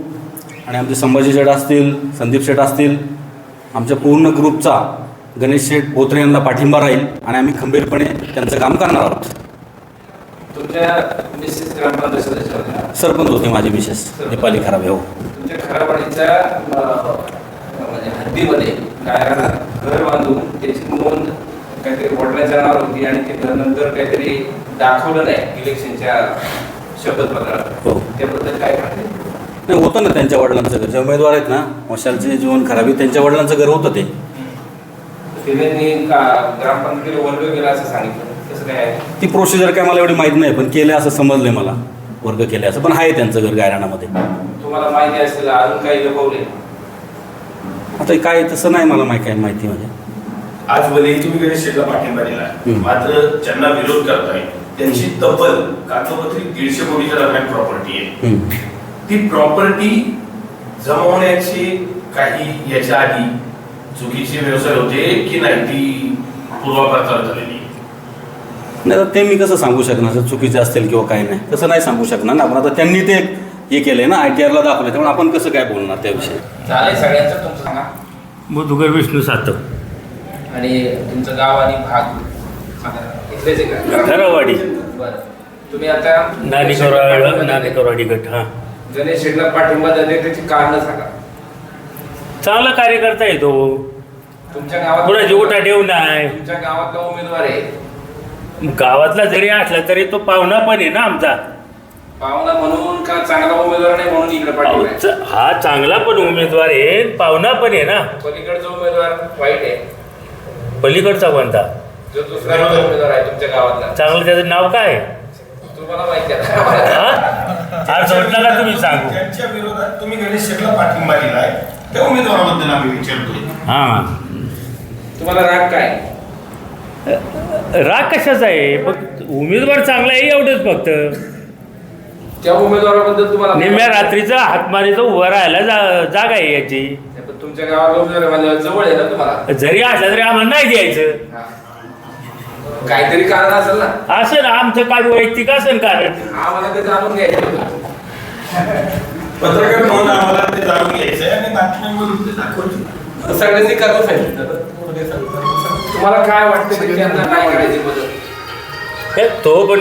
आणि आमचे संभाजी शेठ असतील, संदीप शेठ असतील, आमच्या पूर्ण ग्रुपचा गणेश शेठ बोत्रे यांना पाठिंबा राहील आणि आम्ही खंबीरपणे त्यांचं काम करणार आहोत. तुमच्या मिसेस ग्रामपंचायत सदस्य होत्या, सरपंच होते माझी मिसेस नेपाली खराबे. हो, तुमच्या खराबवाडीच्या म्हणजे हद्दीमध्ये गायरानात घर बांधून त्याची नोंद काहीतरी वडिलांच्या नावावर होती आणि ते नंतर काहीतरी दाखवलं नाही इलेक्शनच्या शपथपत्रात. हो, त्याबद्दल काय पाहिजे? नाही, होतं ना त्यांच्या वडिलांचं घर. जे उमेदवार आहेत ना मशालचे जीवन खराबी, त्यांच्या वडिलांचं घर होतं ते. त्यांनी ग्रामपंचायतीला वर्ग केला असं सांगितलं, कसं काय आहे? ती प्रोसिजर काय मला एवढी माहीत नाही, पण केले असं समजलंय मला, वर्ग केले असं. पण आहे त्यांचं घर गायरानामध्ये. तुम्हाला माहिती असेल अजून काही लपवले? आता काय तसं नाही मला काय माहिती म्हणजे. आज भलेही तुम्ही गणेश शेठला पाठिंबा दिला, मात्र ज्यांना विरोध करताय त्यांची तब्बल कागदोपत्री 150 कोटीच्या दरम्यान प्रॉपर्टी आहे. ती प्रॉपर्टी जमवण्याची काही याच्या आधी चुकीचे व्यवसाय होते की नाही, ती पूर्वापार चालत आलेली? नाही, तर ते मी कसं सांगू शकणार सर, चुकीचे असतील किंवा काय नाही, तसं नाही सांगू शकणार ना आपण. आता त्यांनी ते हे केलंय ना, ITRला दाखवलं, त्यामुळे आपण कसं काय बोलणार त्याविषयी. झालंय सगळ्यांचं. तुमचं सांगा. मुदुगर विष्णू सातव आणि तुमचं गाव आणि भाग इथलेच आहे का? खरावाडी. बरं, तुम्ही आता नाणेकरवाडी गट. हां, गणेश शेठला पाठिंबा देते त्याची कारणं सांगा. चांगला कार्यकर्ता आहे तो. तुमच्या गावात कोणाची ओटा ठेवू नाही. तुमच्या गावातला उमेदवार आहे, गावातला जरी असला तरी तो पाहुणा पण आहे ना आमचा. पाहुणा म्हणून का चांगला उमेदवार नाही म्हणून इकडे पाठिंबा आहे? हा चांगला पण उमेदवार आहे, पाहुणा पण आहे ना. पलीकडचा उमेदवार वाईट आहे. पलीकडचा कोणता? जो दुसरा उमेदवार आहे तुमच्या गावातला, चांगलं त्याचं नाव काय? तुम्हाला माहिती आहे आज सोडलं का तुम्ही सांगू त्यांच्या विरोधात तुम्ही गणेश शेठला पाठिंबा दिलाय त्या उमेदवाराबद्दल आम्ही विचारतोय. हां तुम्हाला राग काय? राग कशाचा आहे? फक्त उमेदवार चांगला आहे एवढंच फक्त. त्या उमेदवाराबद्दल तुम्हाला निम्म्या रात्रीचा हातमारीचा उभा राहायला जागा आहे याची. पण तुमच्या गावाला उमेदवार म्हणजे जवळ आहे ना तुम्हाला. जरी असला तरी आम्हाला नाही द्यायचं. काहीतरी कारण असेल ना. असेल आमचं काय वैयक्तिक असेल कारण. आम्हाला ते जाणून घ्यायचं होतं. पत्रकार म्हणून आम्हाला ते जाणून घ्यायचंय आणि बातम्यांवरून ते दाखवायचं. सगळ्यांनी करून सांगितलं. तुम्हाला काय वाटतं की त्यांना काय करायची बदल? तो पण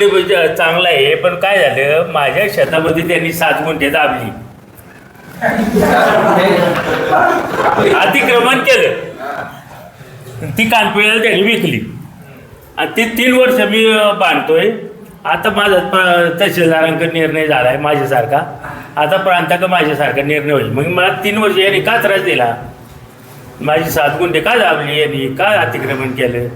चांगला आहे पण काय झालं माझ्या शेतामध्ये त्यांनी 7 गुंठे दाबली. अतिक्रमण केलं. ती कानपिळ्याला त्यांनी विकली आणि ती 3 वर्ष मी बांधतोय. आता माझा तहसीलदारांकडे निर्णय झाला आहे माझ्यासारखा. आता प्रांताकडे माझ्यासारखा निर्णय होईल. मग मला 3 वर्ष यांनी का त्रास दिला? माझी 7 गुंठे का दाबली यांनी? का अतिक्रमण केलं?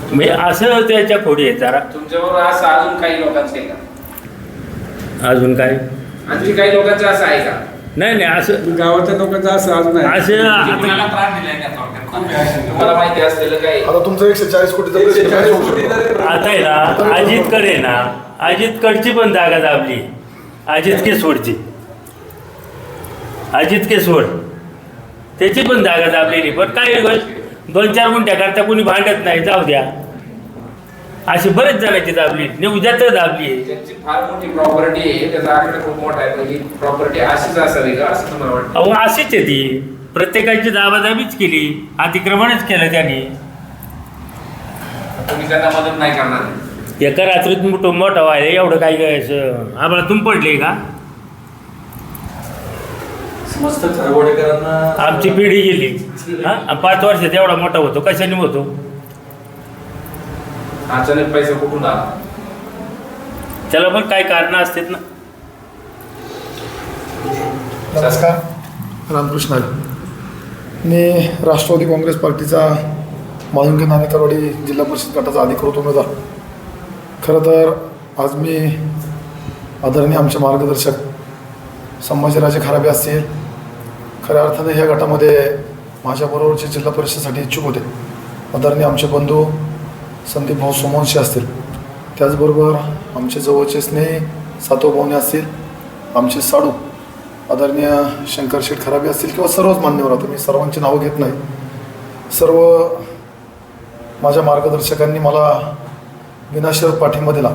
म्हणजे असं त्याच्या खोडी आहे जरा. तुमच्याबरोबर असं अजून काही लोकांचं आहे का? अजून काय? आणखी काही लोकांचं असं आहे का? नाही असं गावाच्या लोकांचं असं अजून आहे. असं तुम्हाला माहिती असलेलं काही? आता तुमचं 140 कोटीचा आता आहे ना अजितकडे ना अजितकडची पण जागा दाबली. अजित केसवडची. अजित केसवड त्याची पण जागा दाबलेली. पण काय 2-4 गुंठ्याकरता कोणी भांडत नाही जाऊ द्या. अशी बरेच जणांची दाबली. न्यूजात दाबली आहे. त्यांची फार मोठी प्रॉपर्टी आहे. त्याचा आकडा खूप मोठा आहे. पण ही प्रॉपर्टी अशीच असावी का असं तुम्हाला वाटतं? अहो अशीच आहे ती. प्रत्येकाची दाबादाबीच केली. अतिक्रमणच केलं त्यांनी. तुम्ही त्यांना मदत नाही करणार? एका रात्रीत मोठा व्हायला एवढं काय करायचं? आम्हाला तुम पडले का? समस्त खरवडेकरांना आमची पिढी गेली. हां 5 वर्षात एवढा मोठा होतो कशाने होतो? अचानक पैसा कुठून आला? त्याला पण काय कारण असतात ना. नमस्कार, रामकृष्ण हरी. मी राष्ट्रवादी काँग्रेस पार्टीचा माळुंगे नाणेकरवाडी जिल्हा परिषद गटाचा अधिकृत उमेदवार. खरं तर आज मी आदरणीय आमचे मार्गदर्शक संभाजीराजे खराबे असतील, खऱ्या अर्थाने ह्या गटामध्ये माझ्याबरोबरचे जिल्हा परिषदेसाठी इच्छुक होते आदरणीय आमचे बंधू संदीप भाऊ सोमवंशी असतील, त्याचबरोबर आमचे जवळचे स्नेही सातोभाऊने असतील, आमचे साडू आदरणीय शंकर शेठ खराबे असतील किंवा सर्वच मान्यवर. आता मी सर्वांची नावं घेत नाही. सर्व माझ्या मार्गदर्शकांनी मला विनाशर्त पाठिंबा दिला.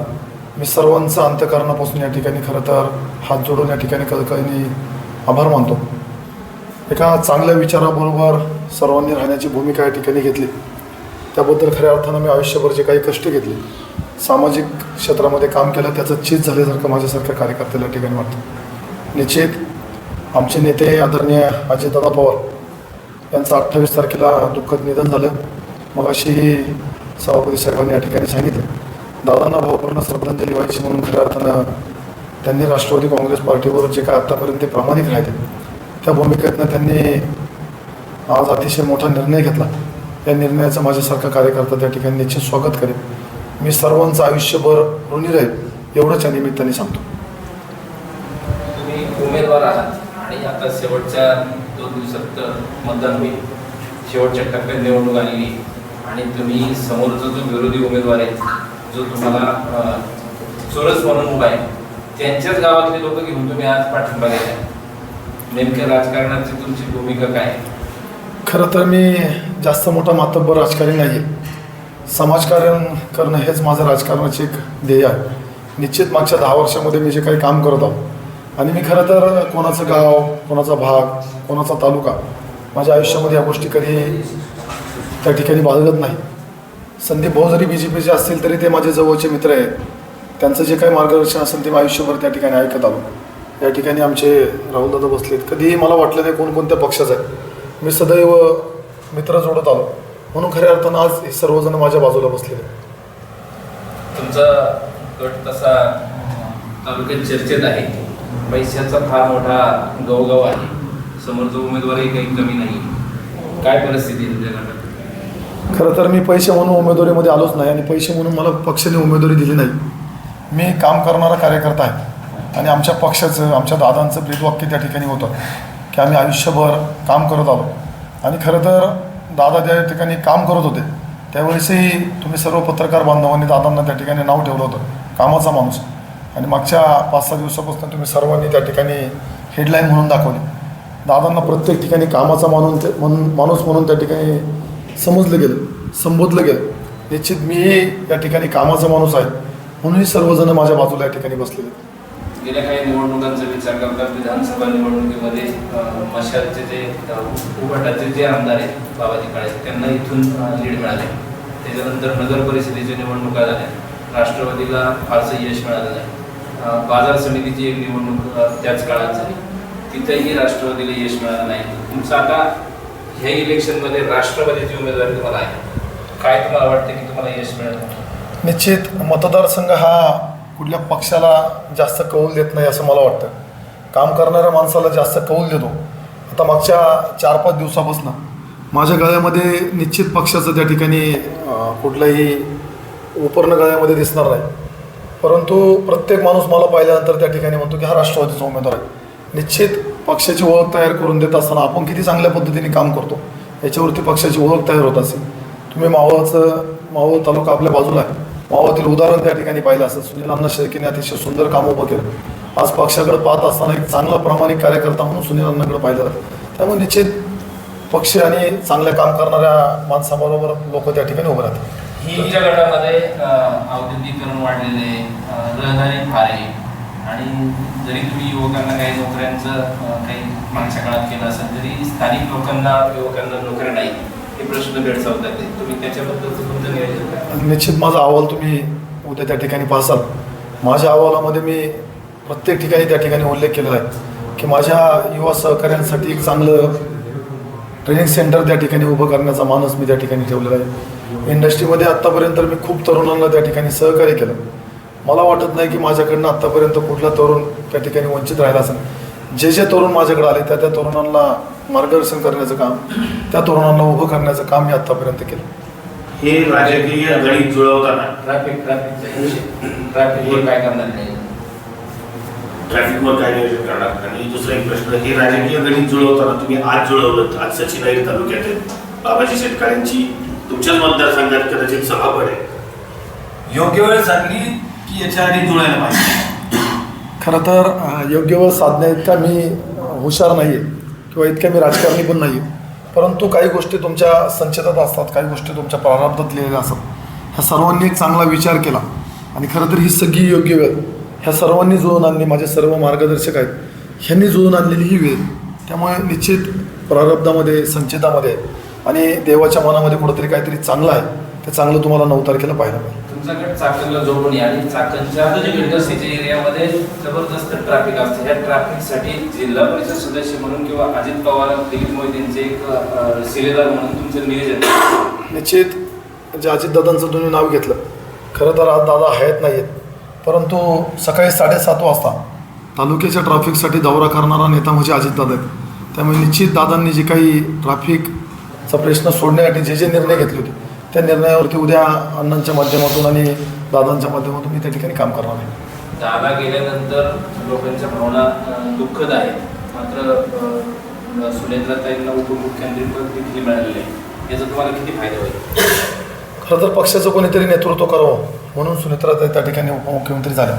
मी सर्वांचा अंतःकरणापासून या ठिकाणी खरं तर हात जोडून या ठिकाणी कळकळीने आभार मानतो. एका चांगल्या विचाराबरोबर सर्वांनी राहण्याची भूमिका या ठिकाणी घेतली. त्याबद्दल खऱ्या अर्थानं मी आयुष्यभर जे काही कष्ट घेतले, सामाजिक क्षेत्रामध्ये काम केलं, त्याचं चीज झाल्यासारखं माझ्यासारख्या कार्यकर्त्याला या ठिकाणी वाटतं. निश्चित आमचे नेते आदरणीय अजितदादा पवार यांचं 28 तारखेला दुःखद निधन झालं. मग अशी सभापती साहेबांनी या ठिकाणी सांगितलं. दादांना भावपूर्ण श्रद्धांजली व्हायची म्हणून खऱ्या अर्थानं त्यांनी राष्ट्रवादी काँग्रेस पार्टीवर जे काय आत्तापर्यंत प्रामाणिक राहिले त्या भूमिकेतनं त्यांनी आज अतिशय मोठा निर्णय घेतला. या निर्णयाचं माझ्यासारखा कार्यकर्ता त्या ठिकाणी निश्चित स्वागत करेल. मी सर्वांचं आयुष्यभर ऋणी राहील एवढंच या निमित्ताने सांगतो. तुम्ही उमेदवार आहात आणि आता शेवटच्या 2 दिवसात मतदान होईल. शेवटच्या टप्प्यात निवडणूक आलेली आणि तुम्ही समोरचा जो विरोधी उमेदवार आहे जो तुम्हाला चोरस म्हणून उभा आहे त्यांच्याच गावातले लोक घेऊन तुम्ही आज पाठिंबा दिला. नेमक्या राजकारणाची तुमची भूमिका काय? खरं तर मी जास्त मोठा मातब्बर राजकारणी नाही आहे. समाजकार्य करणं हेच माझं राजकारणाचे एक ध्येय आहे. निश्चित मागच्या 10 वर्षामध्ये मी जे काही काम करत आहो आणि मी खरं तर कोणाचं गाव, कोणाचा भाग, कोणाचा तालुका माझ्या आयुष्यामध्ये या गोष्टी कधी त्या ठिकाणी बाळगत नाही. संदीप भाऊ जरी BJPचे असतील तरी ते माझे जवळचे मित्र आहेत. त्यांचं जे काही मार्गदर्शन असेल ते मी आयुष्यभर त्या ठिकाणी ऐकत आलो. या ठिकाणी आमचे राहुलदादा बसलेत. कधीही मला वाटलं नाही कोणकोणत्या पक्षाचं आहे. मी सदैव मित्र जोडत आलो म्हणून खऱ्या अर्थानं आज हे सर्वजण माझ्या बाजूला बसलेले. तुमचा गट तसा तालुक्यात चर्चेत आहे. पैशाचा फार मोठा गवगव आहे. समोरचा उमेदवारही काही कमी नाही. काय परिस्थिती आहे तुमच्या गटात? खरं तर मी पैसे म्हणून उमेदवारीमध्ये आलोच नाही आणि पैसे म्हणून मला पक्षाने उमेदवारी दिली नाही. मी काम करणारा कार्यकर्ता आहे आणि आमच्या पक्षाचं, आमच्या दादांचं ब्रीदवाक्य त्या ठिकाणी होतं की आम्ही आयुष्यभर काम करत आलो. आणि खरं तर दादा ज्या ठिकाणी काम करत होते त्यावेळेसही तुम्ही सर्व पत्रकार बांधवांनी दादांना त्या ठिकाणी नाव ठेवलं होतं, कामाचा माणूस. आणि मागच्या 5-6 दिवसापासून तुम्ही सर्वांनी त्या ठिकाणी हेडलाईन म्हणून दाखवली. दादांना प्रत्येक ठिकाणी कामाचा माणूस म्हणून त्या ठिकाणी समजलं गेलं, संबोधलं गेलं. निश्चित मीही या ठिकाणी कामाचा माणूस आहे म्हणूनही सर्वजण माझ्या बाजूला या ठिकाणी बसलेले. गेल्या काही निवडणुकांचा विचार करता विधानसभा निवडणुकीमध्ये मशालचे जे उभाटाचे जे आमदार आहेत बाबाजी काळे त्यांना इथून लीड मिळाले. त्याच्यानंतर नगर परिषदेच्या निवडणुका झाल्या, राष्ट्रवादीला फारसं यश मिळालं नाही. बाजार समितीची एक निवडणूक त्याच काळात झाली, तिथेही राष्ट्रवादीला यश मिळालं नाही. तुमचं आता ह्या इलेक्शनमध्ये राष्ट्रवादीची उमेदवारी तुम्हाला आहे, काय तुम्हाला वाटतं की तुम्हाला यश मिळेल? निश्चित मतदारसंघ हा कुठल्या पक्षाला जास्त कौल देत नाही असं मला वाटतं. काम करणाऱ्या माणसाला जास्त कौल देतो. आता मागच्या 4-5 दिवसापासून माझ्या गळ्यामध्ये निश्चित पक्षाचं त्या ठिकाणी कुठलाही उपर्ण गळ्यामध्ये दिसणार नाही. परंतु प्रत्येक माणूस मला पाहिल्यानंतर त्या ठिकाणी म्हणतो की हा राष्ट्रवादीचा उमेदवार आहे. निश्चित पक्षाची ओळख तयार करून देत असताना आपण किती चांगल्या पद्धतीने काम करतो याच्यावरती पक्षाची ओळख तयार होत असेल. तुम्ही मावळ तालुका आपल्या बाजूला आहे, मावळातील उदाहरण त्या ठिकाणी पाहिलं असं सुनील अण्णा शेळकेने अतिशय सुंदर काम उभं केलं. आज पक्षाकडे पाहत असताना एक चांगला प्रामाणिक कार्यकर्ता म्हणून सुनील अण्णाकडे पाहिलं जातं. त्यामुळे निश्चित पक्ष आणि चांगलं काम करणाऱ्या माणसाबरोबर लोक त्या ठिकाणी उभं राहतात. तुमच्या गटामध्ये औद्योगिकरण वाढलेले, रहदारी फार आहे आणि जरी तुम्ही युवकांना काही नोकऱ्यांचं काही मागच्या काळात केलं असेल तरी स्थानिक युवकांना नोकऱ्या नाही, हे प्रश्न भेडसावतात. तुम्ही त्याच्याबद्दल तुमचं नियोजन काय? निश्चित माझा अहवाल तुम्ही उद्या त्या ठिकाणी पाहसाल. माझ्या अहवालामध्ये मी प्रत्येक ठिकाणी त्या ठिकाणी उल्लेख केलेला आहे की माझ्या युवा सहकाऱ्यांसाठी एक चांगलं ट्रेनिंग सेंटर त्या ठिकाणी उभं करण्याचा मानस मी त्या ठिकाणी ठेवलेला आहे. इंडस्ट्रीमध्ये आत्तापर्यंत मी खूप तरुणांना त्या ठिकाणी सहकार्य केलं. मला वाटत नाही की माझ्याकडनं आत्तापर्यंत कुठला तरुण त्या ठिकाणी वंचित राहिला असेल. जे तरुण माझ्याकडे आले त्या तरुणांना मार्गदर्शन करण्याचं काम, त्या तरुणांना उभं करण्याचं काम मी आत्तापर्यंत केलं. हे राजकीय गणित जुळवताना ट्रॅफिकवर काय करणार नाही, ट्रॅफिकवर काय नियोजन करणार? आणि दुसरा एक प्रश्न, हे राजकीय गणित जुळवताना तुम्ही आज जुळवलं, आज सचिनाईर तालुक्यातील बाबाजी शेटकाळ्यांची तुमच्याच मतदारसंघात कदाचित सभा पडेल, योग्य वेळ साधली की याच्या आधी जुळायला पाहिजे? खरं तर योग्य वेळ साधण्या इतका मी हुशार नाही आहे किंवा इतका मी राजकारणी पण नाही आहे. परंतु काही गोष्टी तुमच्या संचितात असतात, काही गोष्टी तुमच्या प्रारब्धात लिहिलेल्या असतात. ह्या सर्वांनी एक चांगला विचार केला आणि खरं तर ही सगळी योग्य वेळ ह्या सर्वांनी जुळून आणली. माझे सर्व मार्गदर्शक आहेत, ह्यांनी जुळून आणलेली ही वेळ. त्यामुळे निश्चित प्रारब्धामध्ये, संचितामध्ये आणि देवाच्या मनामध्ये कुठंतरी काहीतरी चांगलं आहे, ते चांगलं तुम्हाला 9 तारखेला पाहायला पाहिजे. तुमच्याकडे चाकणला जोडून या आणि चाकणच्या इंडस्ट्रीच्या एरियामध्ये जबरदस्त ट्रॅफिक असते. ह्या ट्रॅफिकसाठी जिल्हा परिषद सदस्य म्हणून किंवा अजित पवार, दिलीप मोदींचे एक शिलेदार म्हणून तुमचं नियोजन? निश्चित जे अजितदादांचं तुम्ही नाव घेतलं, खरं तर आज दादा हयात नाही आहेत, परंतु सकाळी 7:30 वाजता तालुक्याच्या ट्रॅफिकसाठी दौरा करणारा नेता म्हणजे अजितदादा आहेत. त्यामुळे निश्चित दादांनी जे काही ट्रॅफिकचा प्रश्न सोडण्यासाठी जे निर्णय घेतले होते त्या निर्णयावरती उद्या अण्णांच्या माध्यमातून आणि दादांच्या माध्यमातून मी त्या ठिकाणी काम करणार आहे. दादा गेल्यानंतर लोकांच्या भावना दुःखद आहेत, मात्र सुनेत्राताईंना उपमुख्यमंत्रीपद देखील मिळालेले आहे, याचा तुम्हाला किती फायदा होईल? खरं तर पक्षाचं कोणीतरी नेतृत्व करावं म्हणून सुनेत्राताई त्या ठिकाणी उपमुख्यमंत्री झाल्या.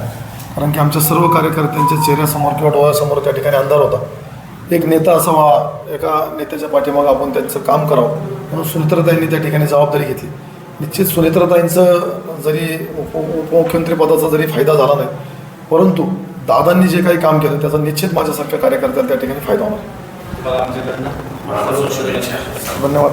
कारण की आमच्या सर्व कार्यकर्त्यांच्या चेहऱ्यासमोर किंवा डोळ्यासमोर त्या ठिकाणी अंधार होता. एक नेता असावा, एका नेत्याच्या पाठीमागं आपण त्यांचं काम करावं म्हणून सुनेत्राताईंनी त्या ठिकाणी जबाबदारी घेतली. निश्चित सुनेत्राताईंचं जरी उपमुख्यमंत्री पदाचा जरी फायदा झाला नाही, परंतु दादांनी जे काही काम केलं त्याचा निश्चित माझ्यासारख्या कार्यकर्त्याला त्या ठिकाणी फायदा होणार. तुम्हाला आमच्याकडनं धन्यवाद.